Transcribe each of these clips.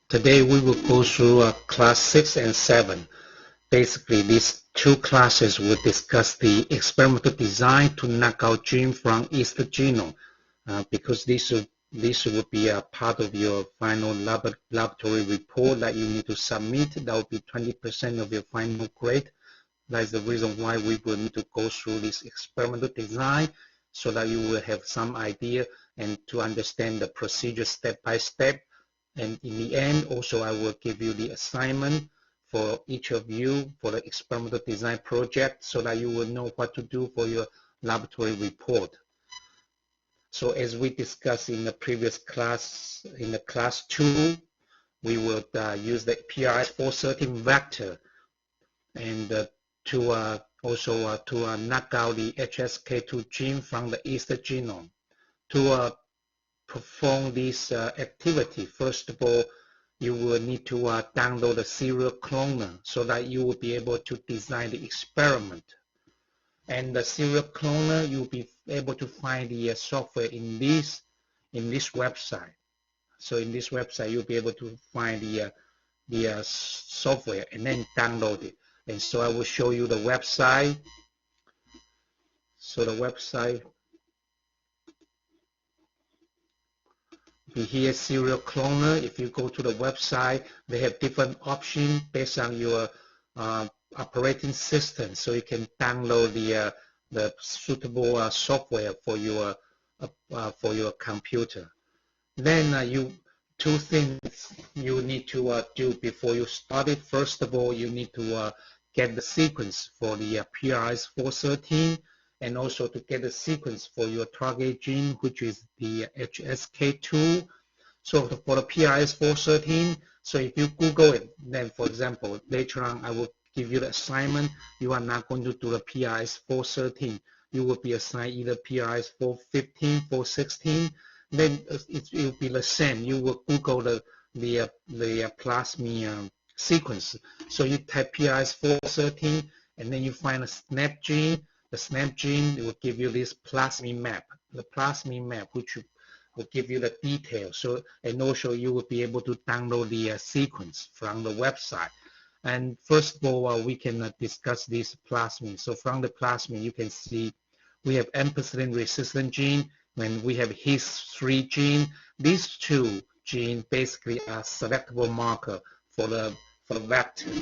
Today we will go through class 6 and 7. Basically, these two classes will discuss the experimental design to knock out gene from yeast genome, because this will be a part of your final laboratory report that you need to submit. That will be 20% of your final grade. That is the reason why we will need to go through this experimental design so that you will have some idea and to understand the procedure step by step. And in the end, also, I will give you the assignment for each of you for the experimental design project so that you will know what to do for your laboratory report. So as we discussed in the previous class, in the class 2, we will use the PRS-413 vector and to also to knock out the HSK2 gene from the yeast genome. To perform this activity, first of all, you will need to download the serial cloner so that you will be able to design the experiment. And the serial cloner, you'll be able to find the software in this website. So in this website, you'll be able to find the software and then download it. And so I will show you the website. So the website here, serial cloner. If you go to the website, they have different options based on your operating system, so you can download the suitable software for your computer. Then two things you need to do before you start it. First of all, you need to get the sequence for the PRS-413, and also to get the sequence for your target gene, which is the HSK2. So for the PRS-413, so if you Google it, then for example, later on I will give you the assignment. You are not going to do the PRS-413. You will be assigned either PRS-415, 416. Then it will be the same. You will Google the plasmid sequence. So you type PRS-413, and then you find a SNP gene. The SNP gene will give you this plasmid map. The plasmid map, which will give you the details. So, and also you will be able to download the sequence from the website. And first of all, we can discuss this plasmid. So from the plasmid, you can see we have ampicillin resistant gene, and we have HIS3 gene. These two genes basically are selectable marker for the vector.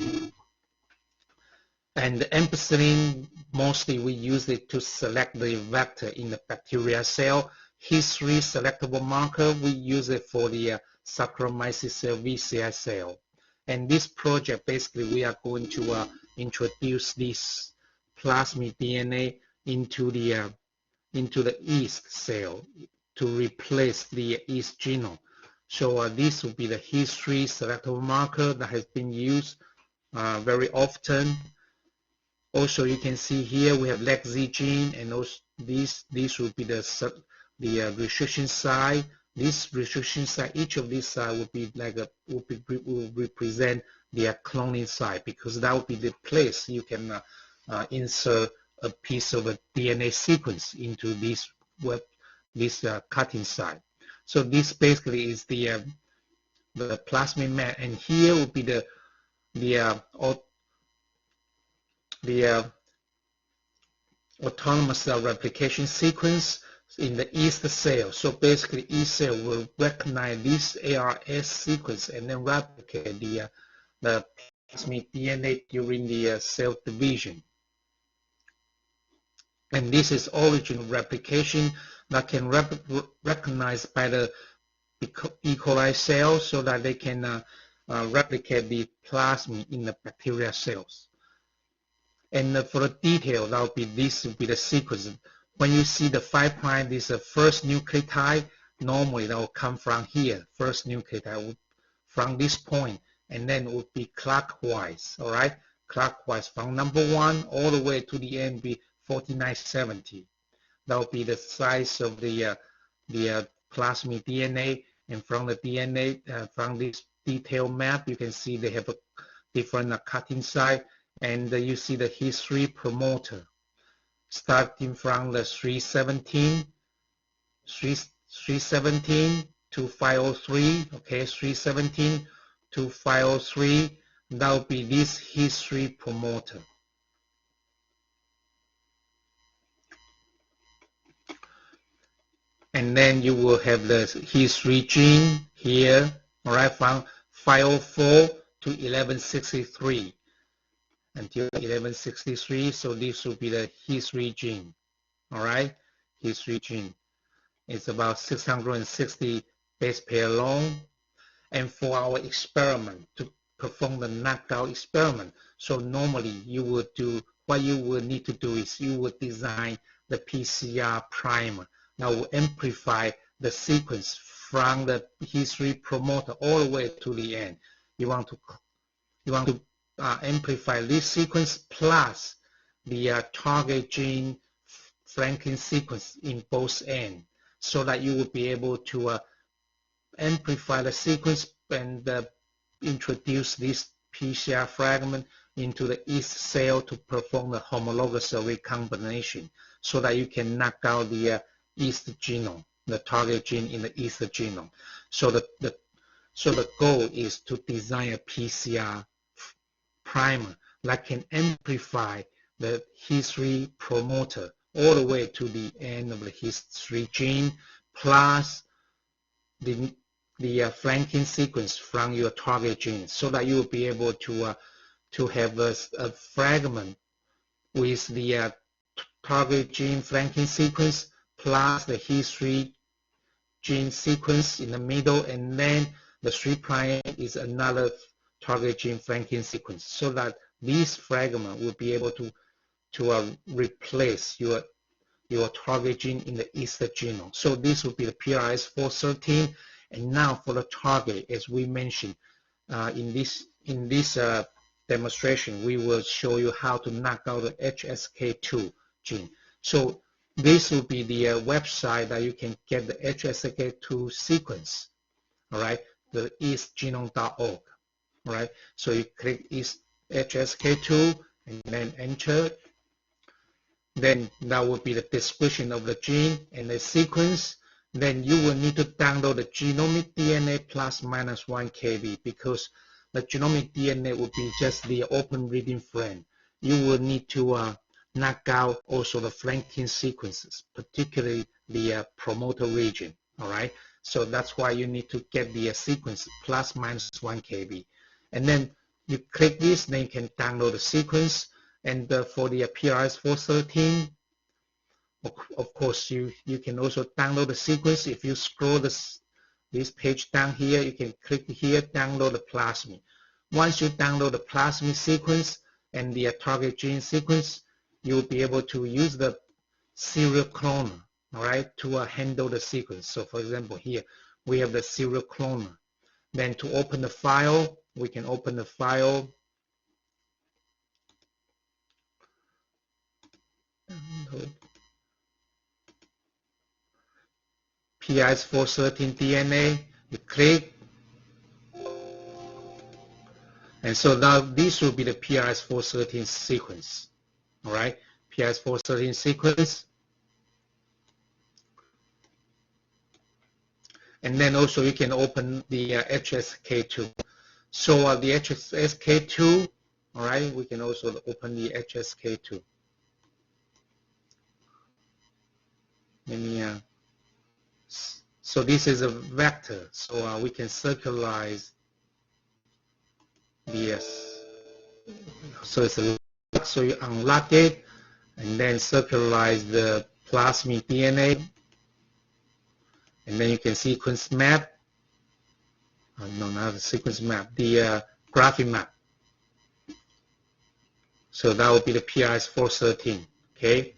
And the ampicillin, mostly we use it to select the vector in the bacteria cell. HIS3 selectable marker, we use it for the Saccharomyces cerevisiae cell. And this project, basically, we are going to introduce this plasmid DNA into the yeast cell to replace the yeast genome. So this will be the HIS3 selectable marker that has been used very often. Also, you can see here we have LEX-Z gene, and also these will be the restriction site. This restriction site, each of these sites will be like will represent their cloning site, because that will be the place you can insert a piece of a DNA sequence into this cutting site. So this basically is the plasmid map, and here will be the autonomous replication sequence in the yeast cell. So basically, yeast cell will recognize this ARS sequence and then replicate the plasmid DNA during the cell division. And this is origin replication that can recognize by the E. coli cells, so that they can replicate the plasmid in the bacteria cells. And for the detail, that will be this will be the sequence. When you see the 5' this is the first nucleotide, normally that will come from here. First nucleotide from this point, and then it would be clockwise. All right, clockwise from number 1 all the way to the end, be 4970. That will be the size of the plasmid DNA. And from the DNA, from this detailed map, you can see they have a different cutting site. And you see the HIS3 promoter starting from the 317 to 503. Okay, 317 to 503, that will be this history promoter. And then you will have the history gene here, all right, from 504 to 1163 until 1163. So this will be the history gene, all right, history gene. It's about 660 base pair long. And for our experiment, to perform the knockout experiment, so normally you would do, what you will need to do is you would design the PCR primer that will amplify the sequence from the history promoter all the way to the end. You want to amplify this sequence plus the target gene flanking sequence in both ends, so that you will be able to amplify the sequence and introduce this PCR fragment into the yeast cell to perform the homologous recombination, so that you can knock out the yeast genome, the target gene in the yeast genome. So the goal is to design a PCR primer that can amplify the history promoter all the way to the end of the history gene, plus the flanking sequence from your target gene, so that you will be able to have a fragment with the target gene flanking sequence plus the history gene sequence in the middle, and then the 3' is another target gene flanking sequence, so that this fragment will be able to replace your target gene in the yeast genome. So this will be the PRS-413. And now for the target, as we mentioned in this demonstration, we will show you how to knock out the HSK2 gene. So this will be the website that you can get the HSK2 sequence, all right, the yeastgenome.org, all right. So you click HSK2 and then enter. Then that will be the description of the gene and the sequence. Then you will need to download the genomic DNA plus minus 1 KB, because the genomic DNA will be just the open reading frame. You will need to knock out also the flanking sequences, particularly the promoter region, all right? So that's why you need to get the sequence plus minus 1 KB. And then you click this, then you can download the sequence. And for the PRS-413, of course, you can also download the sequence. If you scroll this page down here, you can click here, download the plasmid. Once you download the plasmid sequence and the target gene sequence, you'll be able to use the serial cloner, all right, to handle the sequence. So for example, here we have the serial cloner. Then to open the file, we can open the file. PRS-413 DNA, you click, and so now this will be the PRS-413 sequence, all right, PRS-413 sequence. And then also you can open the HSK2. So the HSK2, all right, we can also open the HSK2. Let me, so this is a vector, so we can circularize this. So it's a lock, so you unlock it and then circularize the plasmid DNA, and then you can sequence map. No, not the sequence map, the graphic map. So that will be the PRS-413, okay?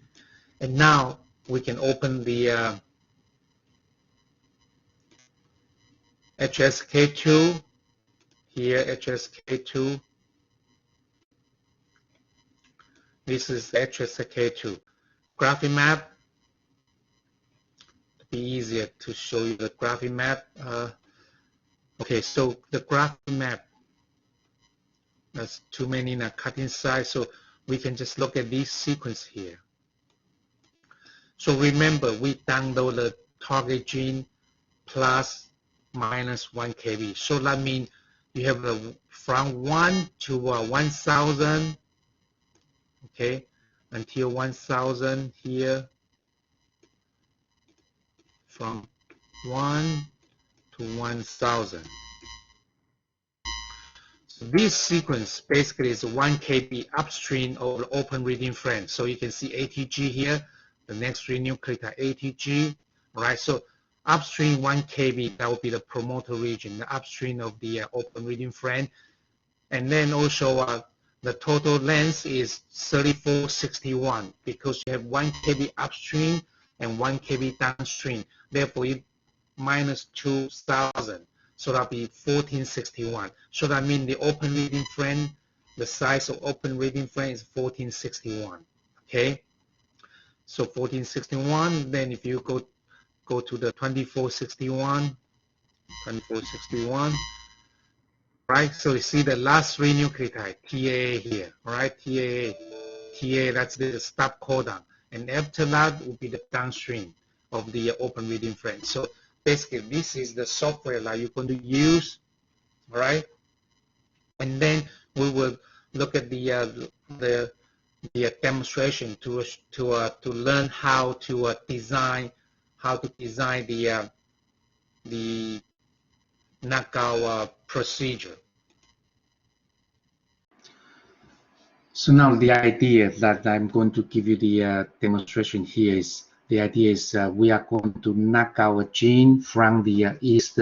And now we can open the HSK2, here HSK2. This is HSK2. Graphic map, to be easier to show you the graphic map. Okay, so the graphic map, that's too many in a cutting size, so we can just look at this sequence here. So remember, we download the target gene plus minus 1 KB. So that means you have from 1 to 1000, okay, until 1000 here, from 1 to 1000. So this sequence basically is 1 KB upstream of the open reading frame. So you can see ATG here, the next 3 nucleotide ATG, right? So upstream 1 KB, that would be the promoter region, the upstream of the open reading frame. And then also the total length is 3461 because you have 1 KB upstream and 1 KB downstream. Therefore, you minus 2000. So that'll be 1461. So that means the open reading frame, the size of open reading frame is 1461. Okay? So 1461, then if you go to the 2461, right? So you see the last 3 nucleotide, TAA here, right? TAA, that's the stop codon. And after that will be the downstream of the open reading frame. So basically, this is the software that you're going to use, all right? And then we will look at the demonstration to learn how to design the knockout procedure. So now the idea that I'm going to give you the demonstration here is, the idea is we are going to knock out a gene from the yeast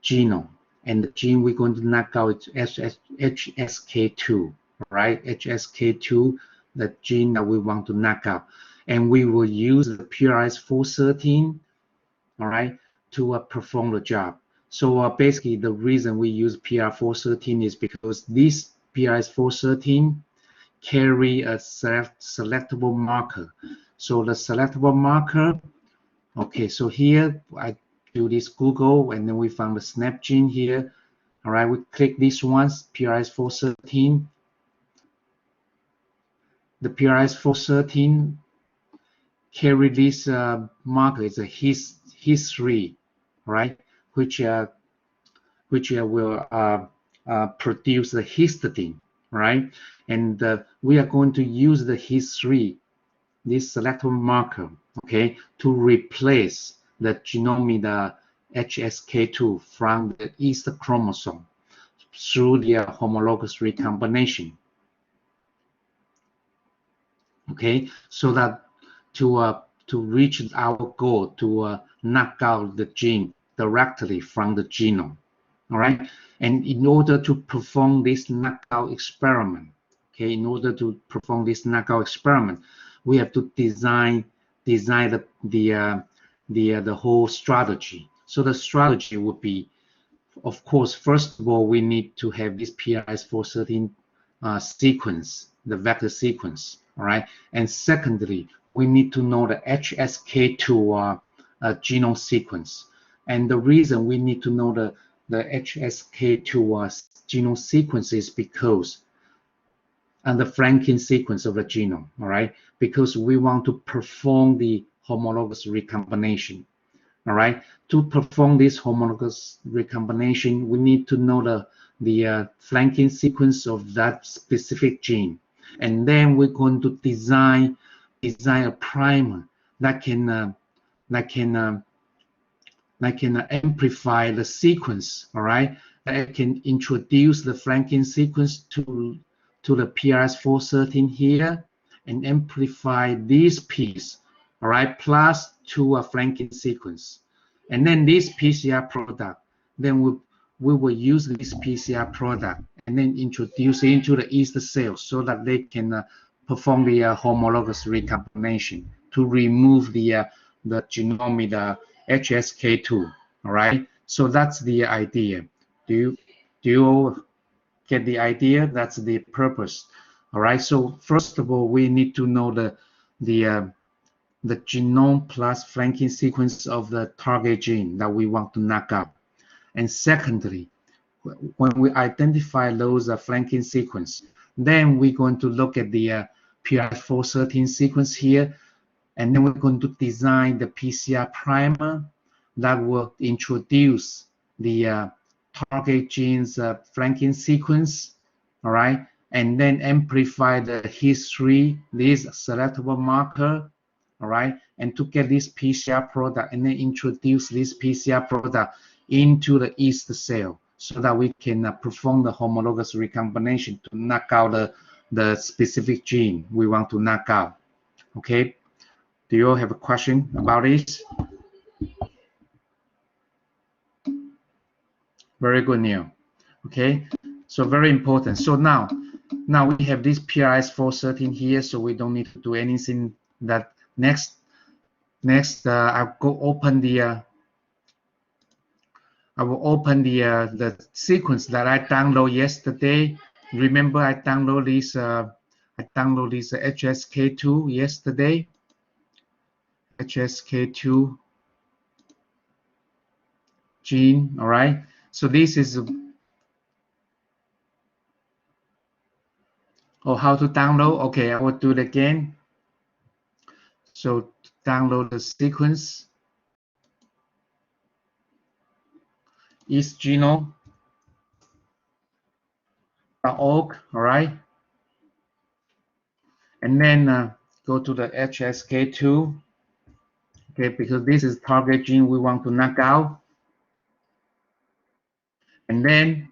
genome. And the gene we're going to knock out is HSK2, right? HSK2, the gene that we want to knock out. And we will use the PRS413, all right, to perform the job. So basically, the reason we use PRS413 is because this PRS413 carry a selectable marker. So the selectable marker, okay, so here I do this Google and then we found the SNP gene here. All right, we click this once, PRS413. The PRS413 carry this marker, it's a HIS3, right, which will produce the histidine, right? And we are going to use the HIS3, this selectable marker, okay, to replace the genomic HSK2 from the yeast chromosome through the homologous recombination. Okay, so that to reach our goal to knock out the gene directly from the genome. All right, and in order to perform this knockout experiment, okay, we have to design the whole strategy. So the strategy would be, of course, first of all, we need to have this PRS413 sequence, the vector sequence, all right? And secondly, we need to know the HSK2 genome sequence. And the reason we need to know the HSK2 genome sequence is because, and the flanking sequence of the genome, all right? Because we want to perform the homologous recombination, all right? To perform this homologous recombination, we need to know the flanking sequence of that specific gene. And then we're going to design a primer that can amplify the sequence, all right? That can introduce the flanking sequence to the PRS413 here and amplify this piece, all right, plus to a flanking sequence. And then this PCR product, then we will use this PCR product and then introduce it into the yeast cells so that they can perform the homologous recombination to remove the genomic HSK2, all right? So that's the idea. Do you all get the idea? That's the purpose, all right? So first of all, we need to know the genome plus flanking sequence of the target gene that we want to knock out. And secondly, when we identify those flanking sequence, then we're going to look at the PRS413 sequence here, and then we're going to design the PCR primer that will introduce the target gene's flanking sequence, all right, and then amplify the history, this selectable marker, all right, and to get this PCR product, and then introduce this PCR product into the yeast cell so that we can perform the homologous recombination to knock out the specific gene we want to knock out. Okay, do you all have a question about this? Very good, Neil. Okay, so very important. So now we have this PRS-413 here, so we don't need to do anything. That next I'll go open the I will open the sequence that I downloaded yesterday. Remember, I downloaded this HSK2 yesterday. HSK2 gene. All right. So this is how to download. Okay, I will do it again. So download the sequence. yeastgenome.org, all right, and then go to the HSK2, okay, because this is target gene we want to knock out. And then,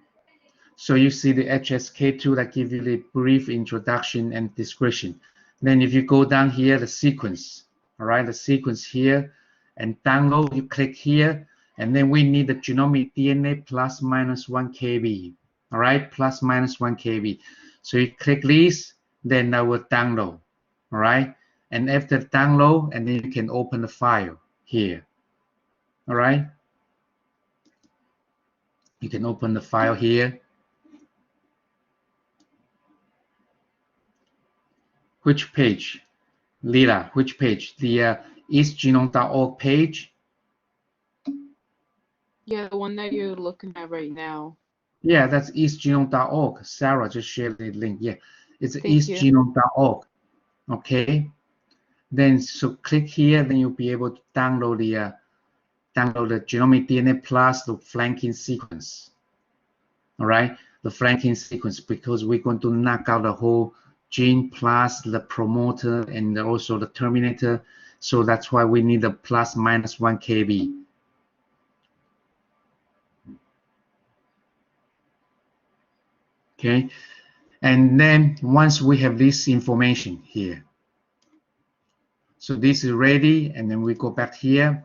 so you see the HSK2 that gives you the brief introduction and description. Then if you go down here, the sequence, all right, the sequence here, and download, you click here, and then we need the genomic DNA plus minus 1 KB, all right, plus minus 1 KB. So you click this, then that will download, all right, and after download, and then you can open the file here, all right. You can open the file here. Which page? Lila, which page? The yeastgenome.org page? Yeah, the one that you're looking at right now. Yeah, that's yeastgenome.org. Sarah just shared the link. Yeah, it's yeastgenome.org. Okay. Then so click here, then you'll be able to download the genomic DNA plus the flanking sequence. All right, the flanking sequence, because we're going to knock out the whole gene plus the promoter and also the terminator. So that's why we need the plus minus 1 KB. Okay, and then once we have this information here, so this is ready, and then we go back here,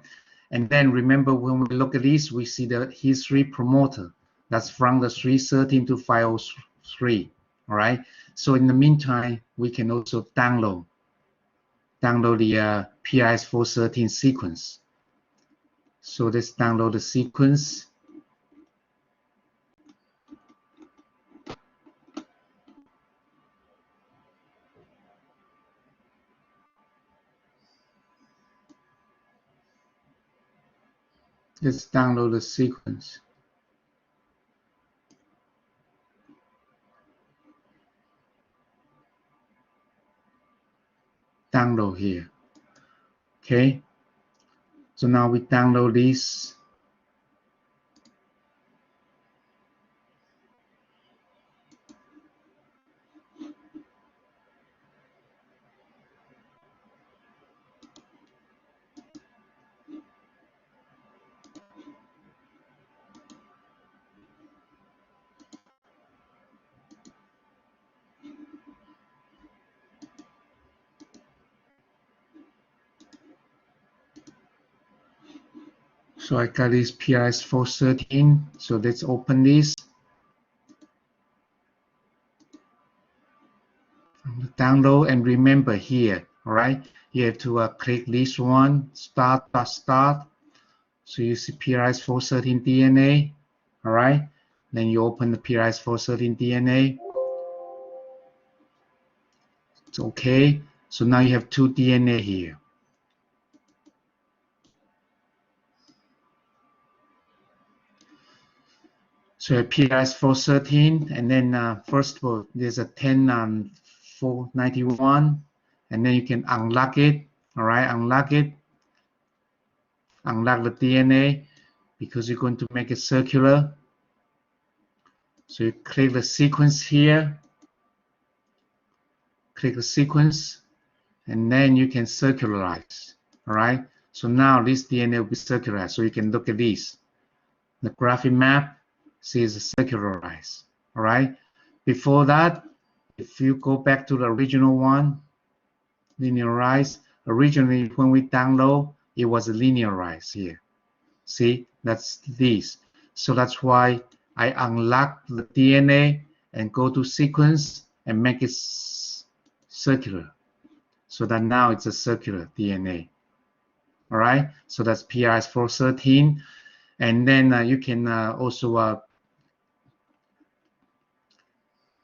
and then remember when we look at this, we see the history promoter. That's from the 313 to 503. All right. So in the meantime, we can also download the PRS-413 sequence. So let's download the sequence. Let's download the sequence. Download here. Okay. So now we download this. So I got this PRS-413. So let's open this. Download, and remember here, all right, you have to click this one, start. So you see PRS-413 DNA, all right. Then you open the PRS-413 DNA. It's okay. So now you have 2 DNA here. So PRS-413, and then first of all, there's a 10-491, and then you can unlock it. All right, unlock it. Unlock the DNA because you're going to make it circular. So you click the sequence here, click the sequence, and then you can circularize. All right. So now this DNA will be circularized. So you can look at this. The graphic map says circularized. All right. Before that, if you go back to the original one, linearized. Originally, when we download, it was linearized here. See, that's this. So that's why I unlock the DNA and go to sequence and make it circular. So that now it's a circular DNA. All right. So that's PRS413. And then you can also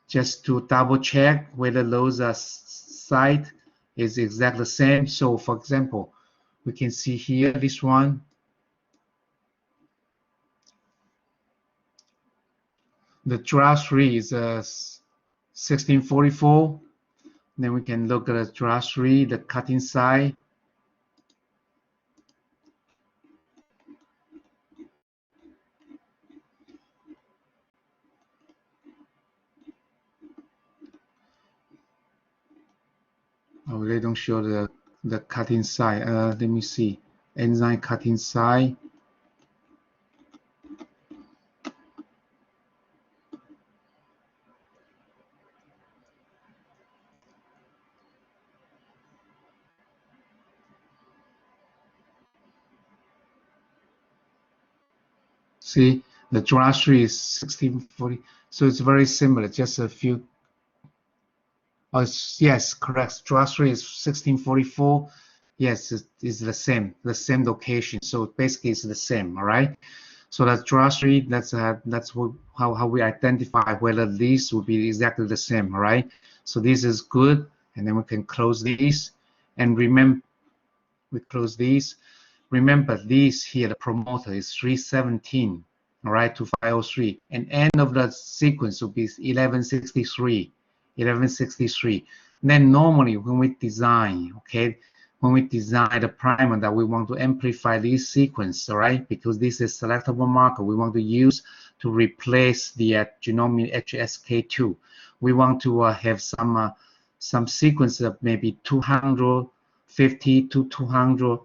just to double check whether those site is exactly the same. So for example, we can see here this one. The draft 3 is 1644. Then we can look at the draft 3, the cutting side. Oh, they don't show the cutting side. Let me see. Enzyme cutting side. See, the draft 3 is 1640. So it's very similar, just a few. Oh, yes, correct. Draft 3 is 1644. Yes, it's the same location. So basically, it's the same. All right. So that's draft 3. That's how we identify whether these will be exactly the same. All right. So this is good, and then we can close these. And remember, we close these. Remember, this here, the promoter is 317. All right, to 503, and end of the sequence will be 1163. 1163. Then normally when we design, okay, when we design the primer that we want to amplify this sequence, all right, because this is selectable marker we want to use to replace the genomic HSK2. We want to have some sequence of maybe 250 to 200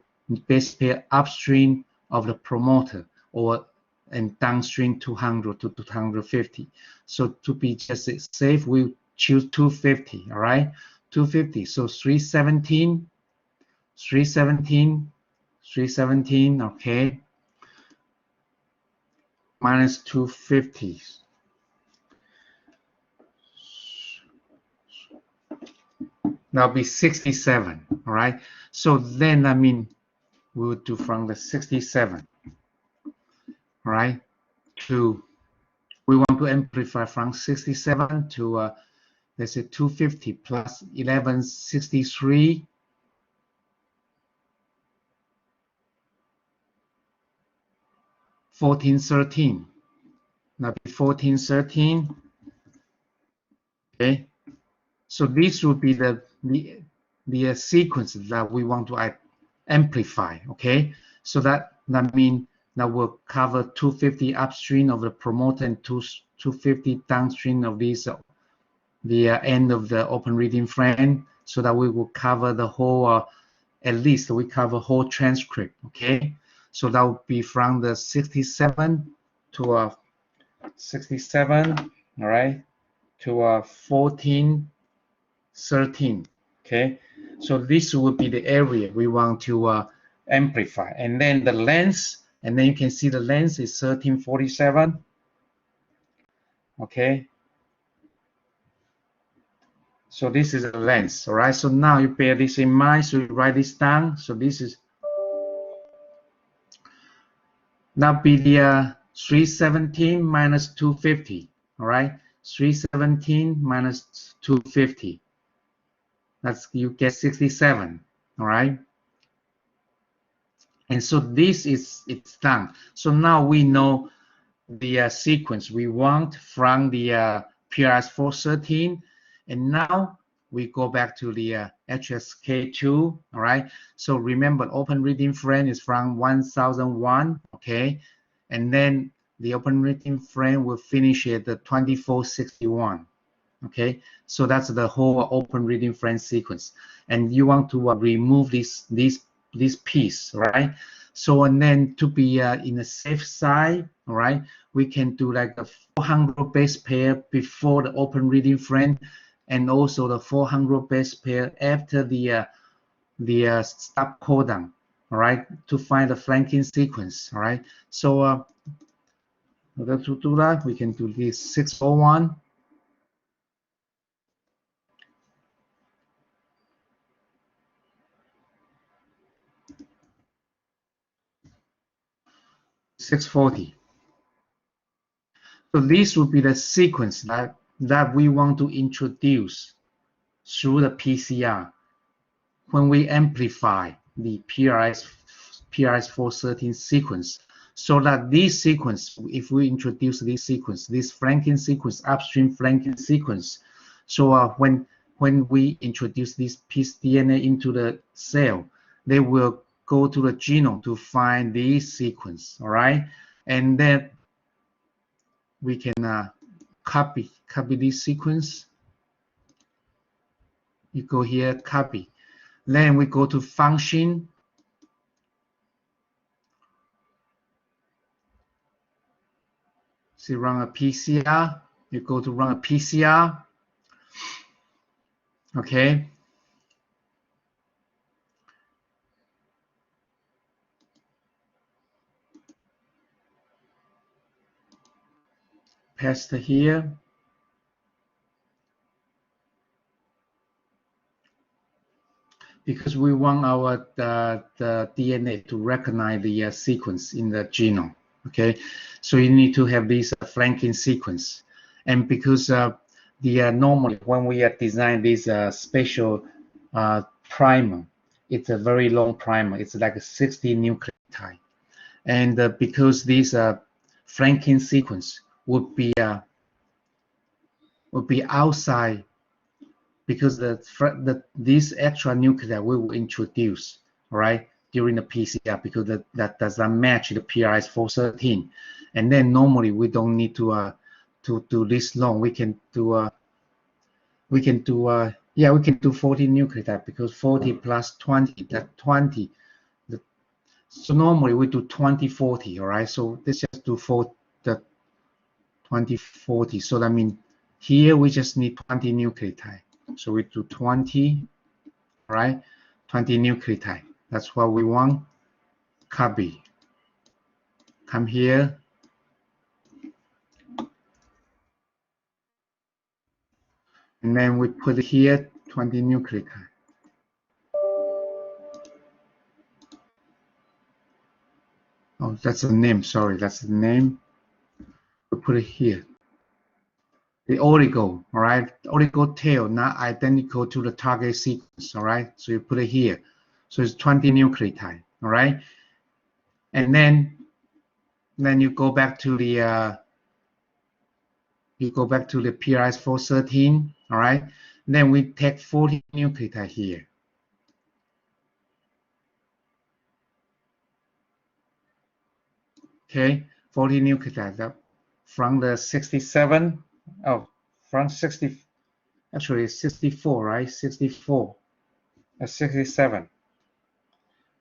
base pair upstream of the promoter, or and downstream 200 to 250. So to be just safe, we choose 250, all right? 250, so 317, 317, 317, okay? Minus 250. That'll be 67, all right? So then, I mean, we would do from the 67, all right, to, we want to amplify from 67 to, let's say 250 plus 1163. 1413. Now be 1413. Okay. So this would be the sequence that we want to amplify. Okay. So that means that will cover 250 upstream of the promoter and 250 downstream of this the end of the open reading frame, so that we will cover the whole, at least we cover whole transcript. Okay. So that would be from the 67 to 67, all right, to 1413. Okay. So this would be the area we want to amplify, and then the length, and then you can see the length is 1347. Okay. So this is the length, all right? So now you bear this in mind, so you write this down. So this is, now be the 317 minus 250, all right? 317 minus 250. That's, you get 67, all right? And so this is, it's done. So now we know the sequence we want from the PRS413, and now we go back to the HSK2, all right? So remember, open reading frame is from 1001, okay? And then the open reading frame will finish at the 2461. Okay, so that's the whole open reading frame sequence, and you want to remove this piece, right? So, and then to be in the safe side, all right, we can do like a 400 base pair before the open reading frame, and also the 400 base pair after the stop codon, all right, to find the flanking sequence, all right. So in order to do that, we can do this 601. $640. So this would be the sequence that we want to introduce through the PCR when we amplify the PRS-413 sequence. So that this sequence, if we introduce this sequence, this flanking sequence, upstream flanking sequence, so when we introduce this piece DNA into the cell, they will go to the genome to find this sequence, all right? And then we can copy this sequence. You go here, copy. Then we go to function. See, run a PCR. You go to run a PCR. Okay. Paste here. Because we want our the DNA to recognize the sequence in the genome. Okay, so you need to have this flanking sequence, and because normally when we design this special primer, it's a very long primer. It's like a 60 nucleotide, and because this flanking sequence would be outside, because this extra nucleotide we will introduce, right, during the PCR, because that does not match the PRS-413, and then normally we don't need to do this long. We can do 40 nucleotide, because 40 plus 20, that 20. So normally we do 20-40, all right. So let's just do the 20-40. So that means here we just need 20 nucleotide. So we do 20, right? 20 nucleotide. That's what we want. Copy. Come here. And then we put here 20 nucleotide. Oh, that's the name. Sorry, that's the name. We put it here. The oligo, all right? The oligo tail not identical to the target sequence, all right? So you put it here. So it's 20 nucleotide, all right? And then you go back to the PRS-413, all right? And then we take 40 nucleotide here. Okay, 40 nucleotide from the 67. Oh, from 60. Actually, it's 64, right? 64. 67.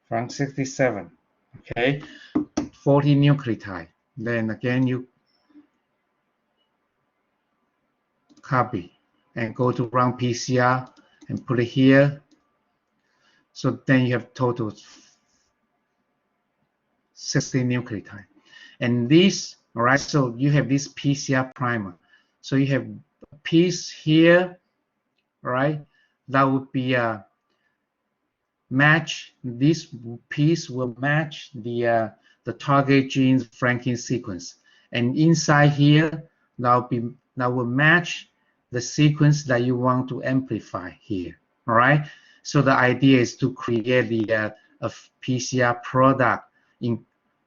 From 67. Okay, 40 nucleotide. Then again, you copy and go to run PCR and put it here. So then you have total 60 nucleotide. And this, all right, so you have this PCR primer. So you have a piece here, all right, that would be match, this piece will match the target gene's flanking sequence. And inside here, that will match the sequence that you want to amplify here, all right? So the idea is to create the PCR product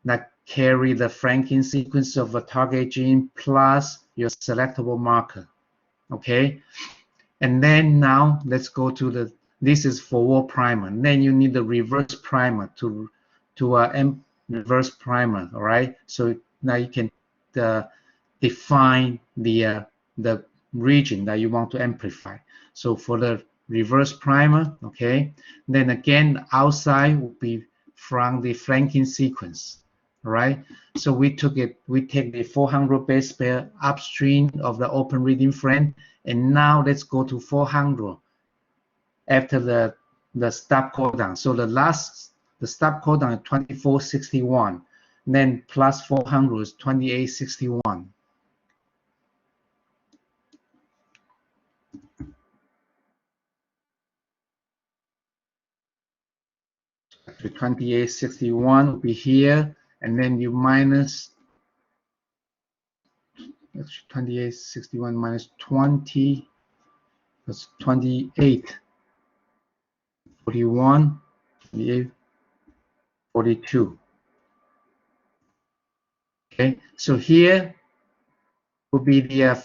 that carry the flanking sequence of a target gene plus your selectable marker, okay? And then now let's go to this is forward primer. And then you need the reverse primer to reverse primer, all right? So now you can define the region that you want to amplify. So for the reverse primer, okay, then again the outside will be from the flanking sequence. All right, so we take the 400 base pair upstream of the open reading frame, and now let's go to 400 after the stop codon. So the stop codon is 2461, then plus 400 is 2861. So 2861 will be here, and then you minus 2861 minus 20, that's 28, 41, 28, 42. Okay, so here will be the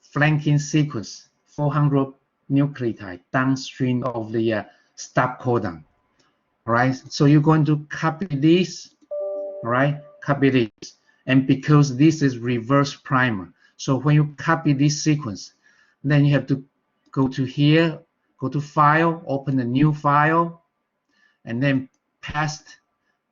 flanking sequence, 400 nucleotide downstream of the stop codon. All right, so you're going to copy this, all right, copy this, and because this is reverse primer, so when you copy this sequence, then you have to go to here, go to file, open a new file, and then paste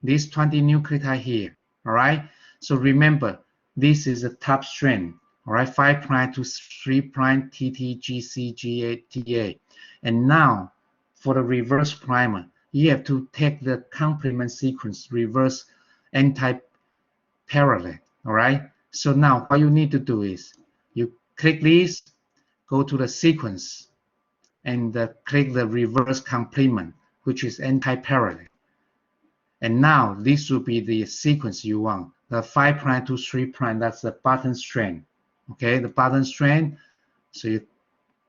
this 20 nucleotide here. All right, so remember this is a top strand. All right, 5 prime to 3 prime TT GC GA TA, and now for the reverse primer, you have to take the complement sequence reverse anti-parallel. All right, so now what you need to do is you click this, go to the sequence, and click the reverse complement, which is anti-parallel. And now this will be the sequence you want. The 5 prime to 3 prime, that's the bottom strand. Okay, the bottom strand. So you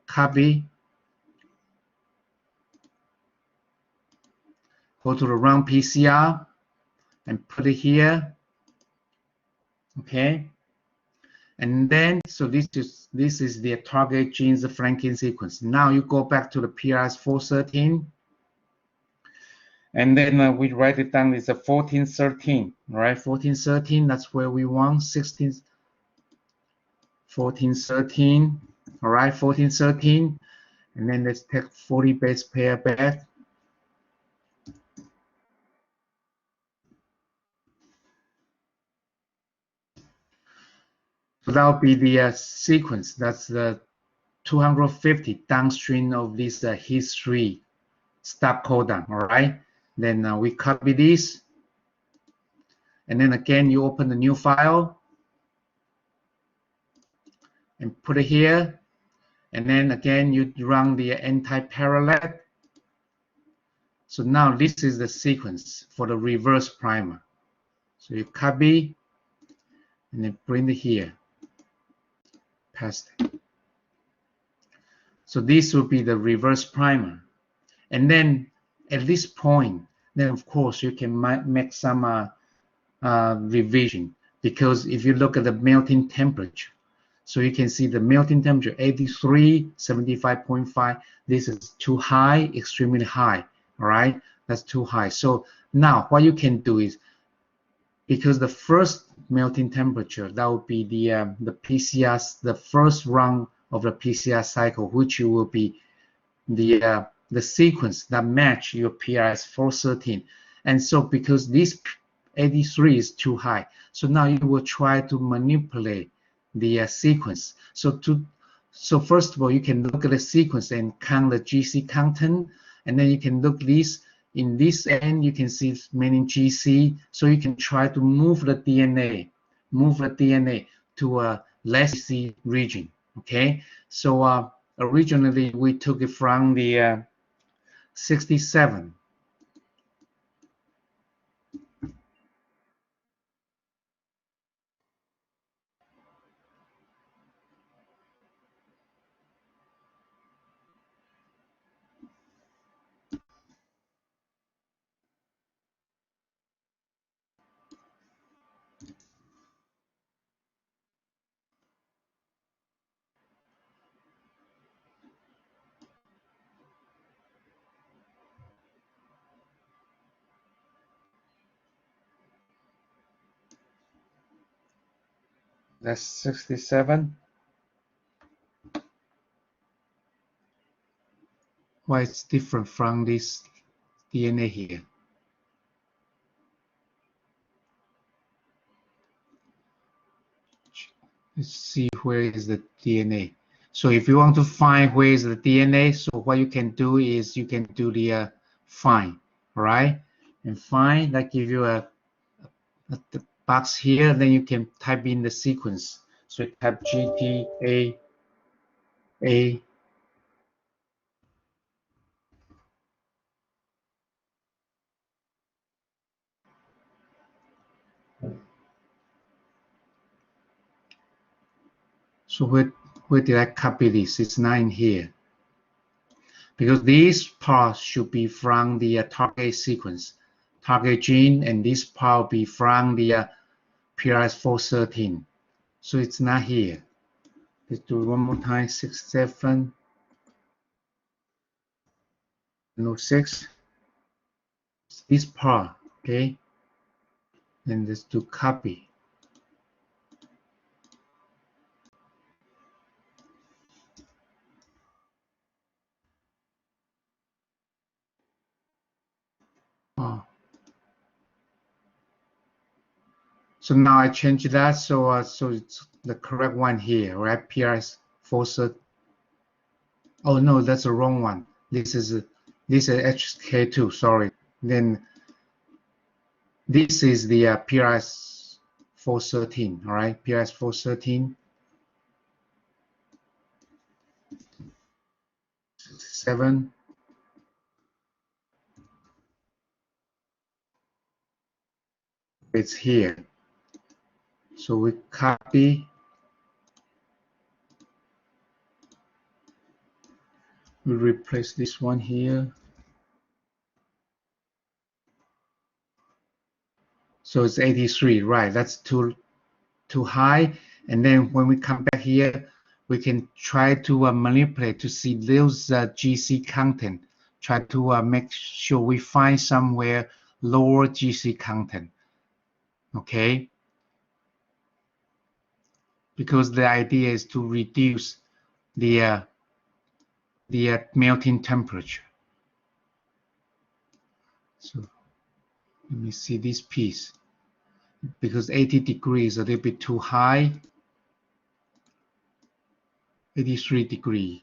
copy, go to the run PCR and put it here. Okay, and then so this is the target genes flanking sequence. Now you go back to the PRS 413, and then we write it down. It's a 1413, right? 1413. That's where we want 16. 1413. All right, 1413, and then let's take 40 base pair back. So that will be the sequence. That's the 250 downstream of this history stop codon. All right. Then we copy this, and then again you open the new file and put it here, and then again you run the anti-parallel. So now this is the sequence for the reverse primer. So you copy and then bring it here. Paste. So this will be the reverse primer, and then at this point, then of course you can make some revision, because if you look at the melting temperature, so you can see the melting temperature 83, 75.5. This is too high, extremely high. All right, that's too high. So now what you can do is, because the first melting temperature, that would be the PCR, the first run of the PCR cycle, which will be the sequence that match your PRS 413. And so because this 83 is too high, so now you will try to manipulate the sequence. So first of all, you can look at the sequence and count the GC content, and then you can look this. In this end, you can see many GC, so you can try to move the DNA to a less GC region. Okay, so originally we took it from the 67. That's 67. Why it's different from this DNA here? Let's see where is the DNA. So if you want to find where is the DNA, so what you can do is you can do the find, all right? And find, that give you a box here, then you can type in the sequence. So you type GTA A. So where did I copy this? It's not in here. Because this part should be from the target sequence, target gene, and this part will be from the PRS413. So it's not here. Let's do it one more time. 67, no 6. This part, okay? And let's do copy. Oh. So now I change that, so so it's the correct one here, right? PRS413. Oh no, that's the wrong one. This is HK2. Sorry. Then this is the PRS413. All right, PRS413. 7. It's here. So we copy. We replace this one here. So it's 83, right? That's too high. And then when we come back here, we can try to manipulate to see those GC content. Try to make sure we find somewhere lower GC content. Okay? Because the idea is to reduce the melting temperature. So let me see this piece. Because 80 degrees is a little bit too high. 83 degrees.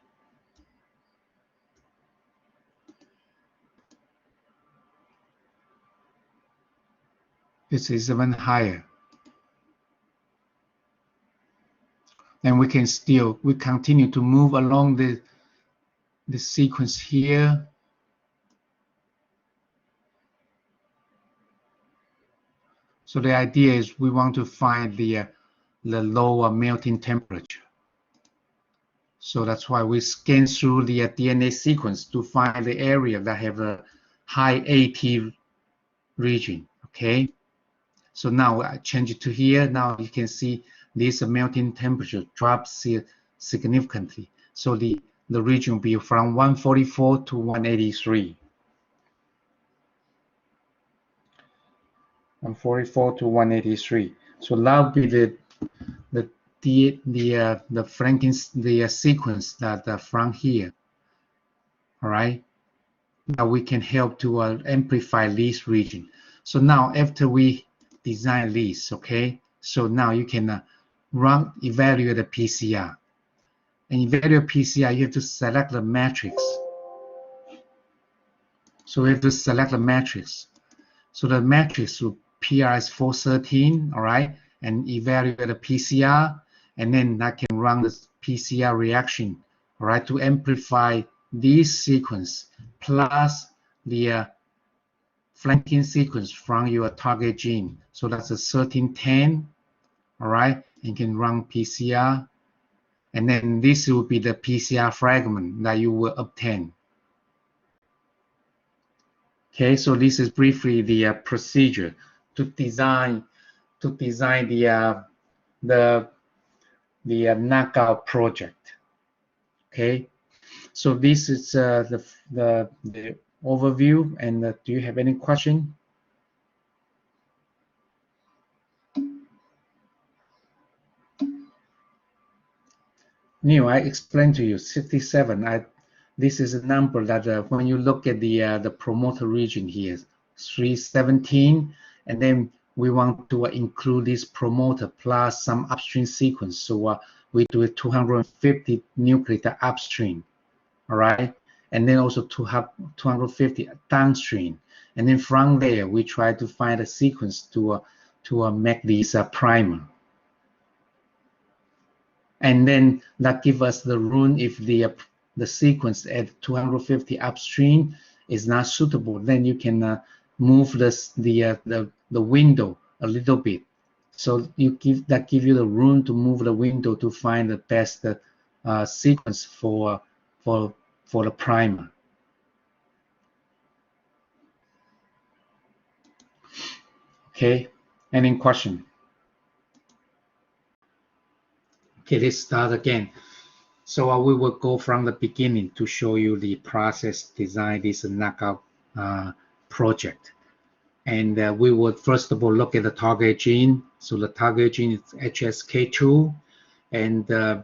This is even higher. And we continue to move along the sequence here. So the idea is we want to find the lower melting temperature. So that's why we scan through the DNA sequence to find the area that have a high AT region. Okay. So now I change it to here. Now you can see this melting temperature drops significantly. So the region will be from 144 to 183. 144 to 183. So that will be the sequence that from here. All right. Now we can help to amplify this region. So now after we design this, okay. So now you can evaluate the PCR. And evaluate PCR, you have to select the matrix. So we have to select the matrix. So the matrix will PRS413, all right, and evaluate the PCR, and then I can run the PCR reaction, all right, to amplify this sequence plus the flanking sequence from your target gene. So that's a 1310, all right, you can run PCR, and then this will be the PCR fragment that you will obtain. Okay, so this is briefly the procedure to design the knockout project. Okay, so this is the overview. And do you have any question? Neil, I explained to you 67. This is a number that when you look at the promoter region here, 317, and then we want to include this promoter plus some upstream sequence. So we do 250 nucleotide upstream, all right, and then also to have 250 downstream, and then from there we try to find a sequence to make this primer. And then that gives us the room if the sequence at 250 upstream is not suitable, then you can move the window a little bit. So that give you the room to move the window to find the best sequence for the primer. Okay, any question? Okay, let's start again. So we will go from the beginning to show you the process design this knockout project. And we would first of all look at the target gene. So the target gene is HSK2. And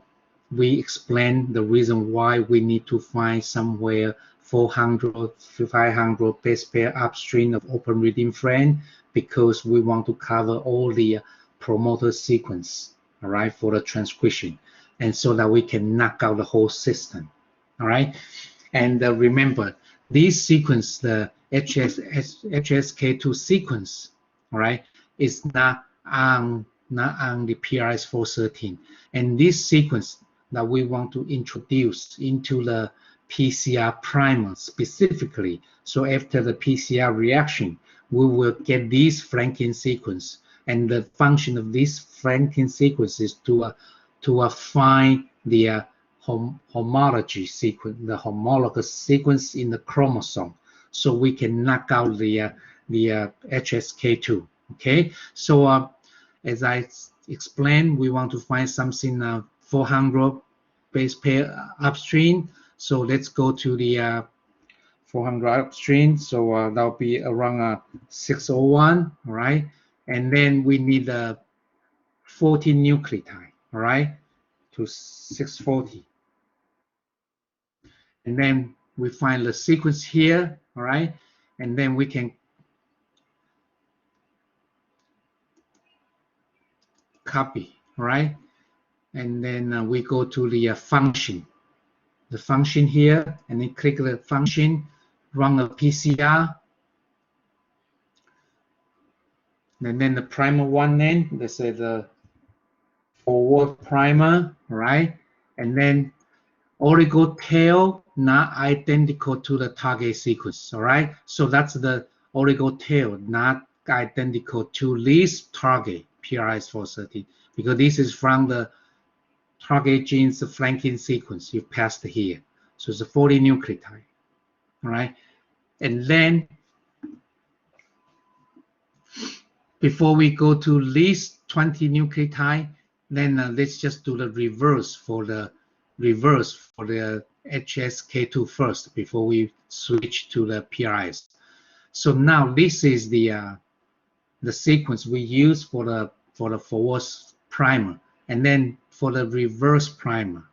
we explain the reason why we need to find somewhere 400 to 500 base pair upstream of open reading frame, because we want to cover all the promoter sequence, all right, for the transcription, and so that we can knock out the whole system, all right. And remember, this sequence, the HSK2 sequence, all right, is not on the PRS-413. And this sequence that we want to introduce into the PCR primer specifically. So after the PCR reaction, we will get this flanking sequence. And the function of this flanking sequence is to find the homology sequence, the homologous sequence in the chromosome, so we can knock out the HSK2. Okay, so as I explained, we want to find something 400 base pair upstream. So let's go to the 400 upstream. So that'll be around 601, all right? And then we need 40 nucleotide, all right, to 640. And then we find the sequence here, all right? And then we can copy, all right? And then we go to the function here, and then click the function, run a PCR, and then the primer one name, let's say the forward primer, right? And then oligo tail not identical to the target sequence, all right? So that's the oligo tail not identical to this target PRS-413, because this is from the target gene's flanking sequence you passed here. So it's a 40 nucleotide, all right? And then before we go to this 20 nucleotide, then let's just do the reverse for the HSK2 first before we switch to the PRS. So now this is the sequence we use for the forward primer, and then for the reverse primer.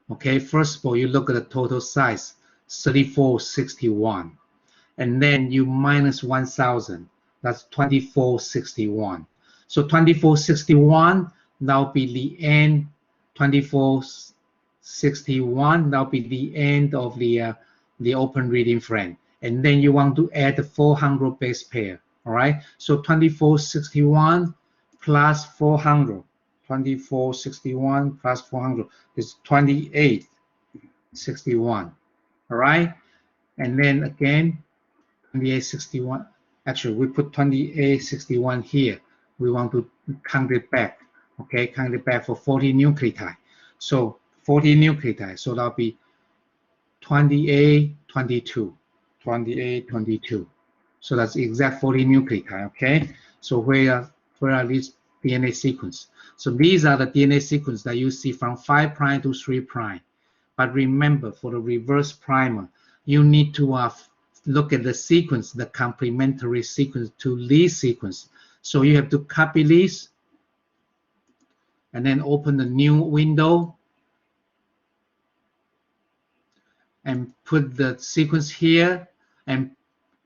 Okay, first of all, you look at the total size, 3461, and then you minus 1000. That's 2461. So 2461, that'll be the end. 2461, that'll be the end of the open reading frame. And then you want to add the 400 base pair. All right. So 2461 plus 400. 2461 plus 400 is 2861. All right. And then again, 2861. Actually, we put 2861 here. We want to count it back. Okay, count it back for 40 nucleotide. So 40 nucleotide. So that'll be 2822. 2822. So that's exact 40 nucleotide. Okay. So where are these DNA sequence? So these are the DNA sequence that you see from 5' to 3'. But remember, for the reverse primer, you need to look at the sequence, the complementary sequence to this sequence. So you have to copy this and then open the new window, and put the sequence here and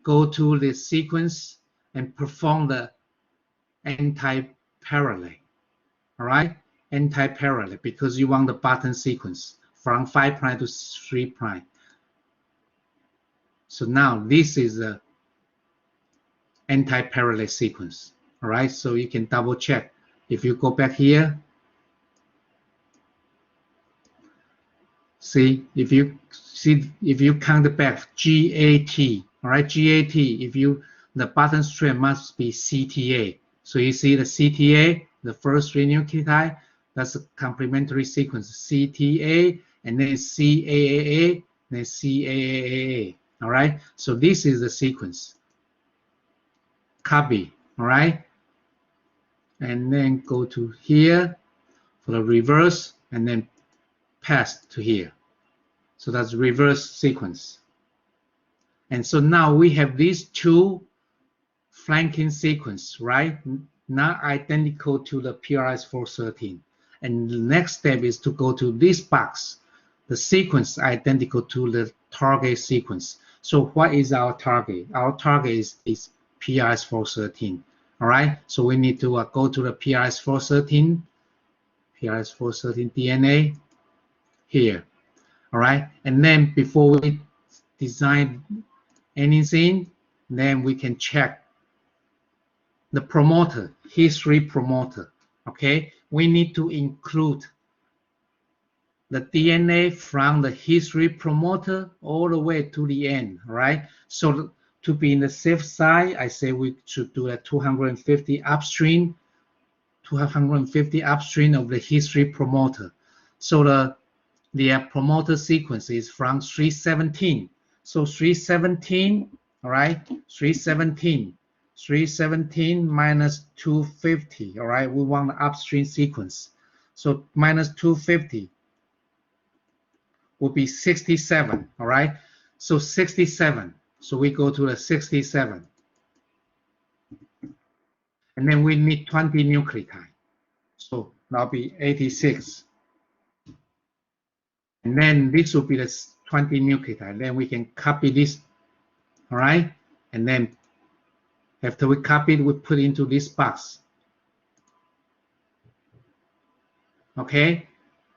go to the sequence and perform the anti-parallel. All right, anti-parallel, because you want the button sequence from 5' to 3'. So now this is the anti-parallel sequence. All right, so you can double check. If you go back here, see, if you count back GAT, all right, GAT, the button strand must be CTA. So you see the CTA, the first 3 nucleotide, that's a complementary sequence, CTA, and then CAAA, then CAAA. All right, so this is the sequence. Copy, all right, and then go to here for the reverse, and then pass to here. So that's reverse sequence. And so now we have these 2 flanking sequence, right? Not identical to the PRS-413. And the next step is to go to this box, the sequence identical to the target sequence. So what is our target? Our target is PRS-413. All right, so we need to go to the PRS-413 DNA here. All right, and then before we design anything, then we can check the promoter, history promoter. Okay, we need to include the DNA from the history promoter all the way to the end. Right, so to be in the safe side, I say we should do a 250 upstream of the history promoter. So the promoter sequence is from 317. So 317, all right, 317 minus 250, all right, we want the upstream sequence. So minus 250 will be 67, all right, so 67. So we go to the 67. And then we need 20 nucleotide. So that'll be 86. And then this will be the 20 nucleotide. Then we can copy this, all right? And then after we copy it, we put it into this box. Okay?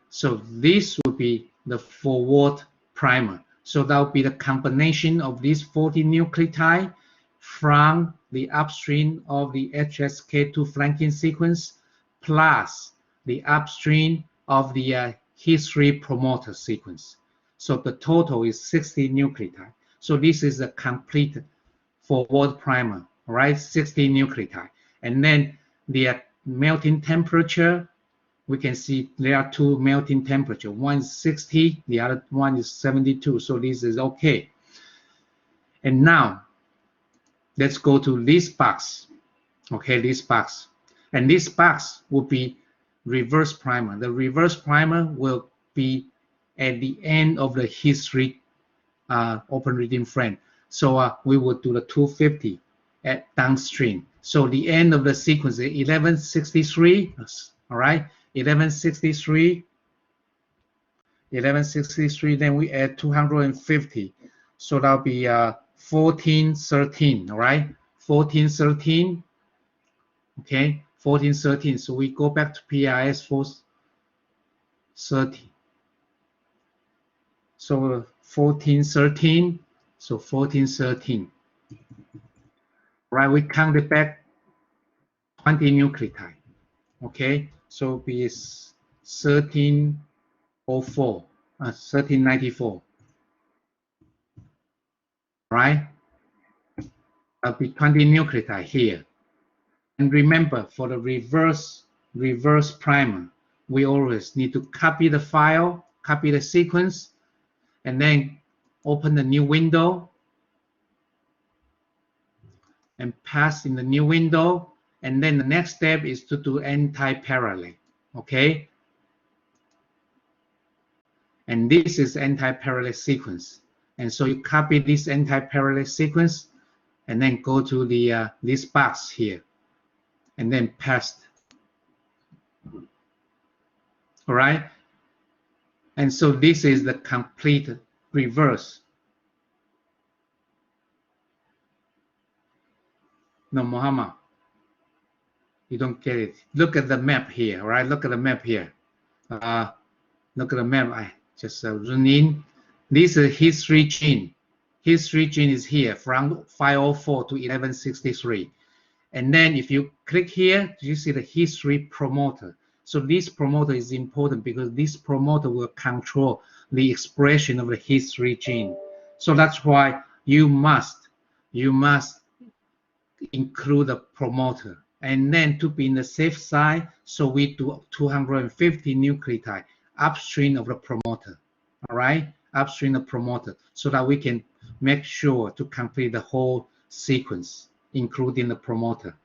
So this will be the forward primer. So that will be the combination of these 40 nucleotide from the upstream of the HSK2 flanking sequence plus the upstream of the history promoter sequence. So the total is 60 nucleotide. So this is a complete forward primer, all right? 60 nucleotide. And then the melting temperature, we can see there are 2 melting temperature. One is 60, the other one is 72. So this is okay. And now let's go to this box. Okay, this box. And this box will be reverse primer. The reverse primer will be at the end of the history open reading frame. So we will do the 250 at downstream. So the end of the sequence is 1163. All right, 1163. Then we add 250. So that'll be 1413. All right, 1413. Okay, 1413. So we go back to PRS 430. So 1413. So 1413. Right, we count it back 20 nucleotide. Okay, so it is 1304, 1394. Right, that'll be 20 nucleotide here. And remember, for the reverse primer, we always need to copy the file, copy the sequence, and then open the new window and pass in the new window. And then the next step is to do anti-parallel. Okay? And this is anti-parallel sequence. And so you copy this anti-parallel sequence and then go to the this box here and then paste. All right? And so this is the complete reverse. No, Muhammad, you don't get it. Look at the map here, all right? Look at the map here. Look at the map. I just run in. This is history gene. History gene is here from 504 to 1163. And then if you click here, you see the history promoter. So this promoter is important because this promoter will control the expression of the history gene. So that's why you must include the promoter. And then to be in the safe side, so we do 250 nucleotide upstream of the promoter. All right, upstream the promoter, so that we can make sure to complete the whole sequence, including the promoter.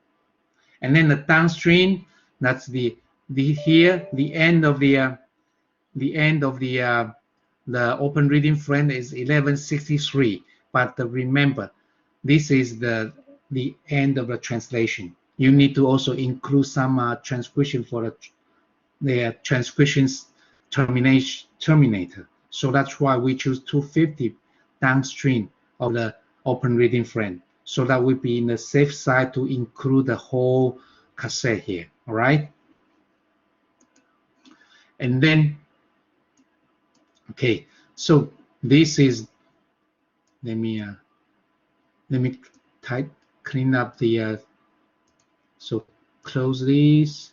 And then the downstream, that's the end of the open reading frame is 1163. But remember, this is the end of the translation. You need to also include some transcription for the transcriptions terminator. So that's why we choose 250 downstream of the open reading frame, so that we be in the safe side to include the whole cassette here. All right. And then, okay, so this is, let me clean up the so close this,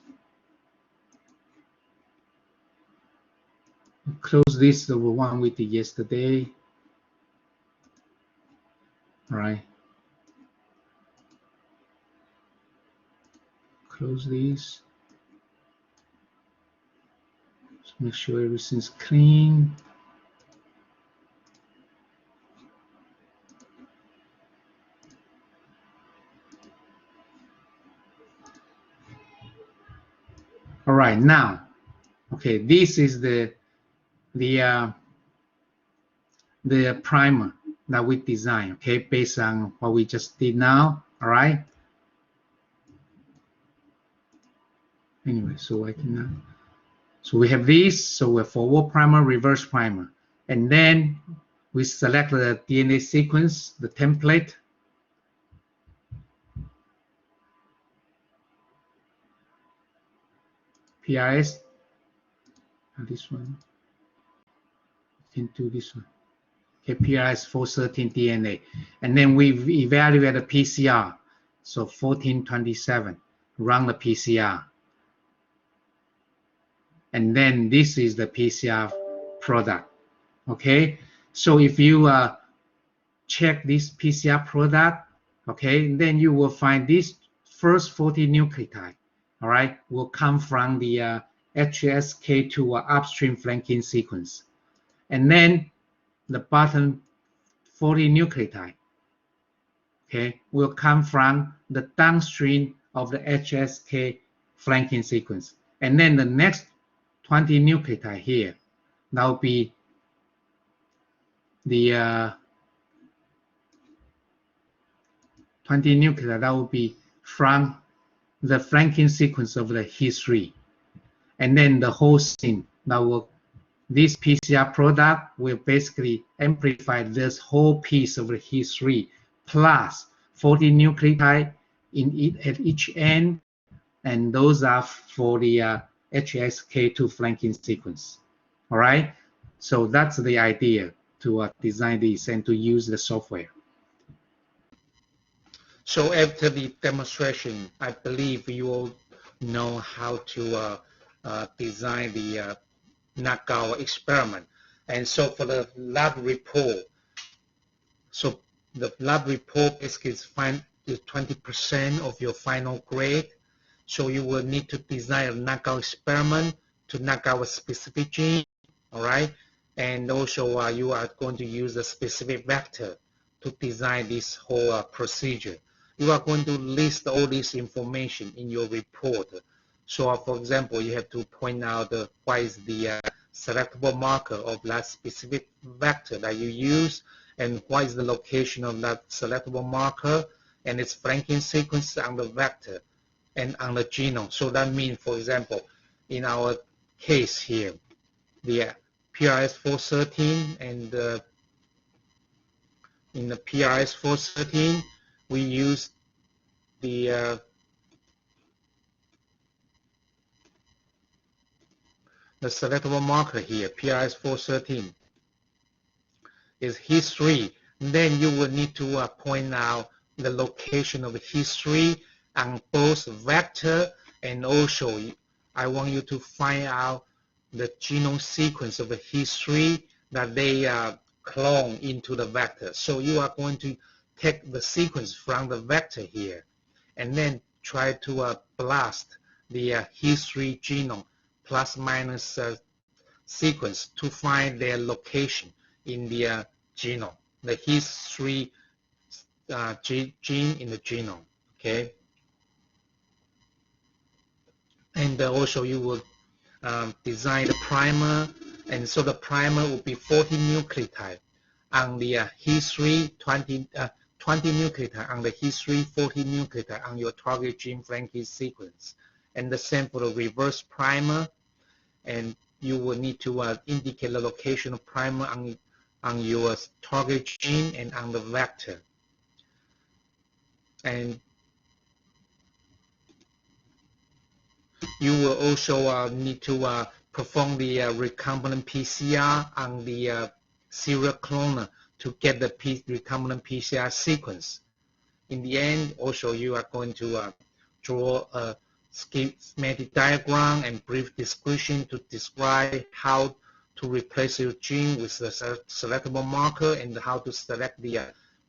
the one we did yesterday. All right, close this. Just make sure everything's clean. All right, now, okay, this is the primer that we designed, okay, based on what we just did now. All right. Anyway, so I can, so we have this, so we're forward primer, reverse primer, and then we select the DNA sequence, the template. PRS, and this one, you can do this one. Okay, PRS 413 DNA, and then we evaluate the PCR, so 1427, run the PCR. And then this is the PCR product. Okay, so if you check this PCR product, okay, then you will find this first 40 nucleotide, all right, will come from the HSK2 upstream flanking sequence. And then the bottom 40 nucleotide, okay, will come from the downstream of the HSK flanking sequence. And then the next 20 nucleotide here, that will be the 20 nucleotide, that will be from the flanking sequence of the history. And then the whole thing, that will, this PCR product will basically amplify this whole piece of the history plus 40 nucleotide at each end, and those are for the HSK2 flanking sequence. All right, so that's the idea to design this and to use the software. So after the demonstration, I believe you will know how to design the knockout experiment. And so for the lab report, so the lab report basically is 20% of your final grade. So you will need to design a knockout experiment to knock out a specific gene, all right? And also you are going to use a specific vector to design this whole procedure. You are going to list all this information in your report. So for example, you have to point out what is the selectable marker of that specific vector that you use, and what is the location of that selectable marker, and its flanking sequence on the vector and on the genome. So that means, for example, in our case here, the PRS 413 and the in the PRS 413, we use the selectable marker here, PRS 413 is history. Then you will need to point out the location of history on both vector, and also I want you to find out the genome sequence of the history that they clone into the vector. So you are going to take the sequence from the vector here and then try to blast the history genome plus minus sequence to find their location in the genome, the history gene in the genome. Okay, and also you will design the primer, and so the primer will be 40 nucleotide on the history, 20 nucleotide on the history, 40 nucleotide on your target gene Frankie sequence, and the same for the reverse primer. And you will need to indicate the location of primer on your target gene and on the vector. And you will also need to perform the recombinant PCR on the serial cloner to get the recombinant PCR sequence. In the end, also you are going to draw a schematic diagram and brief description to describe how to replace your gene with the selectable marker and how to select the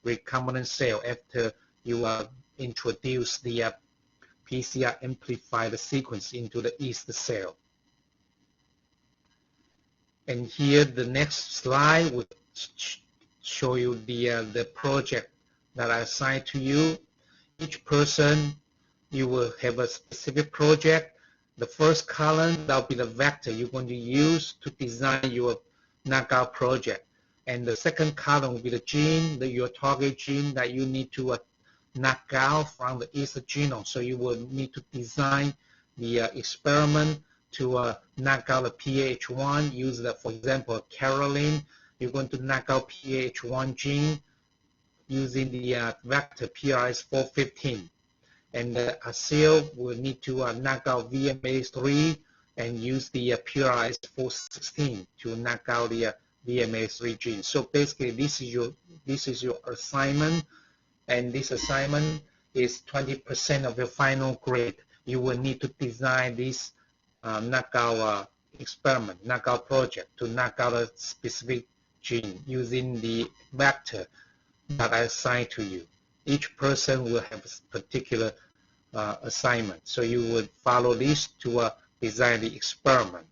recombinant cell after you introduce the PCR amplified sequence into the yeast cell. And here the next slide will show you the project that I assigned to you. Each person, you will have a specific project. The first column, that will be the vector you're going to use to design your knockout project. And the second column will be the gene, your target gene that you need to knock out from the yeast genome. So you will need to design the experiment to knock out the PAH1. Use the, for example, Caroline. You're going to knock out PAH1 gene using the vector PRS415. And Asil will need to knock out VMA3 and use the PRS416 to knock out the VMA3 gene. So basically, this is your assignment, and this assignment is 20% of your final grade. You will need to design this knockout experiment, knockout project to knock out a specific gene using the vector that I assigned to you. Each person will have a particular assignment, so you would follow this to design the experiment.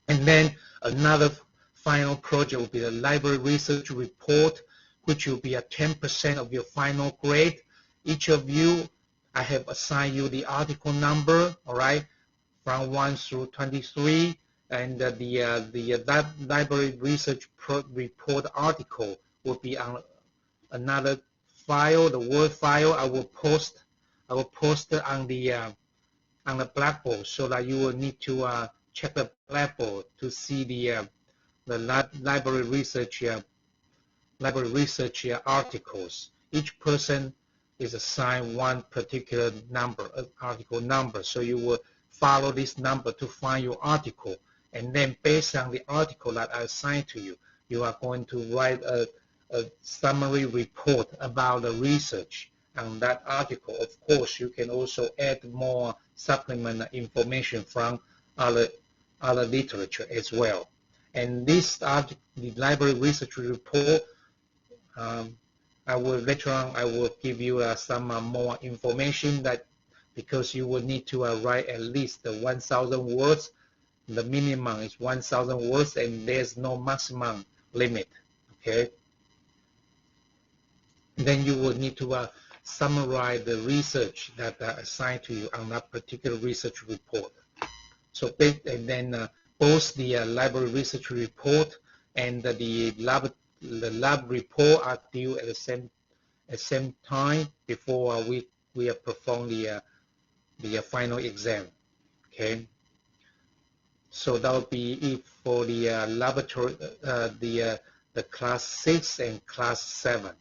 And then another final project will be the library research report, which will be 10% of your final grade. Each of you, I have assigned you the article number, all right, from 1 through 23, and that library research report article will be on another file, the Word file. I will post it on the Blackboard, so that you will need to check the Blackboard to see the library research articles. Each person is assigned one particular number, article number. So you will follow this number to find your article, and then based on the article that I assigned to you, you are going to write a summary report about the research on that article. Of course, you can also add more supplement information from other literature as well. And this the library research report, later on I will give you some more information, that because you will need to write at least 1,000 words. The minimum is 1,000 words, and there's no maximum limit. Okay. Then you will need to summarize the research that I assigned to you on that particular research report. So, and then both the library research report and the lab report are due at the same time before we perform the final exam. Okay. So that will be it for the laboratory, the the class 6 and class 7.